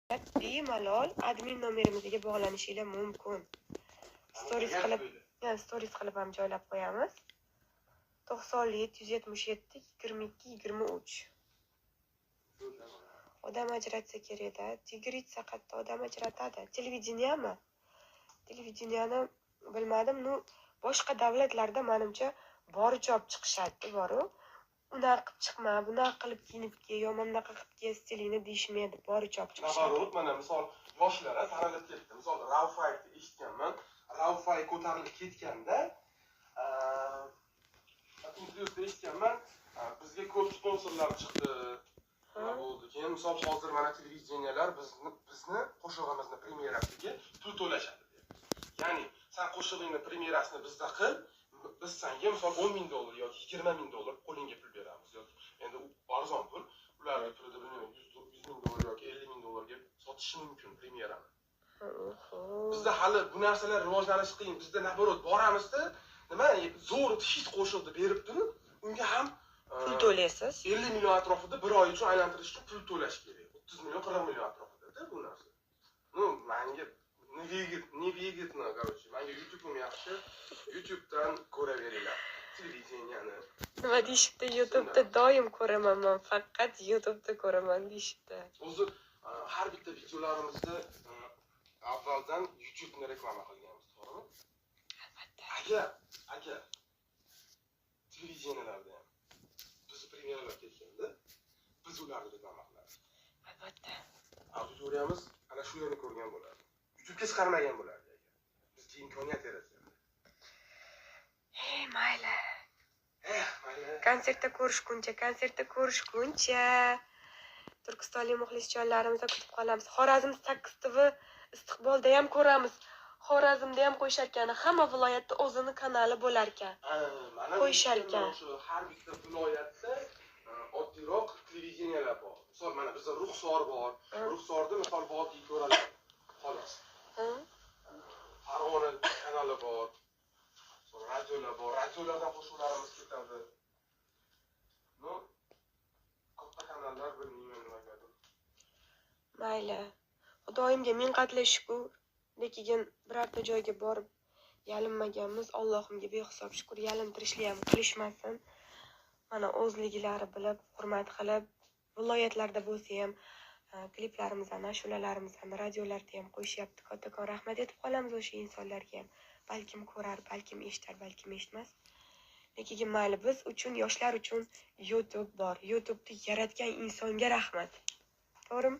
bemalol admin nomerimizga bog'lanishingiz mumkin. Stories qilib ham joylab qo'yamiz. 97 177 22 23. Odam ajratsa kerak-da. Tigritsa qatta odam ajratadi. Televideniyami? Televideniyani bilmadim. Boshqa davlatlarda menimcha borichop chiqishadi, boru. Unaqa qilib chiqma, bunaqa qilib kiyinib kel, yo bunaqa qilib kel stilingni deyishmaydi, borichop chiqishadi. Nabarot, mana misol yoshlar tanilib ketdi. Misol Raufayni eshitganman. Raufay ko'tarilib ketganda, intervyuda eshitganman, bizga ko'p sponsorlar chiqdi. Bo'ldi. Keyin misol hozir mana televideniyalar bizni qo'shig'imizni premyerasiga pul to'lashadi. Ya'ni sen qo'shig'ingni premyerasini bizda qil, biz senga misol $10,000 yoki $20,000 qo'lingga pul beramiz yoki endi u arzon pul, ularga pulida bilmayman $100,000 yoki $50,000 ga sotishi mumkin premyerani. Bizda hali bu narsalar rivojlanishi qiyin. Bizda naborot boramizda, nima zo'r hit qo'shiqni beribdi-ku, unga ham pul to'laysiz. 50 million atrofida bir oy uchun aylantirish uchun pul to'lash kerak. 30 million 40 million atrofida bu narsa. Menga nevigitni, короче, menga YouTube'im yaxshi. YouTube'dan ko'raveringlar. Televideniyani. Nima deyishibdi? YouTube'da doim ko'raman men, faqat YouTube'da ko'raman deyishibdi. O'zi har bitta videolarimizda avvaldan YouTube'ni reklama qilganmiz, to'g'rimi? Albatta. Agar televideniyalarda ham biz premyeralar ketganda biz ularni reklama qilamiz. Albatta. Auditoriyamiz ana shu yerni ko'rgan bo'ladi. YouTube'ga chiqarmagan bo'ladi agar. Bizga imkoniyat yaratsak. Mayli. Mayli. Konsertda ko'rishguncha. Turkistonlik muxlisjonlarimizni kutib qolamiz. Xorazm 8 TV istiqbolda ham ko'ramiz. Xorazmda ham qo'yishar ekan. Hamma viloyatda o'zining kanali bo'lar ekan. Qo'yishar ekan. Har bitta viloyatda oddiyroq televideniyalar bor. Misol mana bizda Ruxsor bor. Ruxsorda misol vodiy ko'radi. Xolos. Farg'ona kanali bor. Radiolar bor. Radiolardan qo'shiqlarimiz ketadi. Katta kanallar bilmayman nima qiladi. Mayli. Xudoyimga ming qatla shukr. Lekin birorta joyga borib yalinmaganmiz. Allohimga behisob shukr. Yalintirishli ham qilishmasin. Mana o'zliklari bilib, hurmat qilib, viloyatlarda bo'lsa ham kliplarimizdan, ashulalarimizdan, radiolarda ham qo'yishyapti. Kattakon rahmat etib qolamiz o'sha insonlarga ham. Balkim ko'rar, balkim eshitar, balkim eshitmas. Lekin mayli, biz uchun, yoshlar uchun YouTube bor. YouTube'ni yaratgan insonga rahmat. To'g'rimi?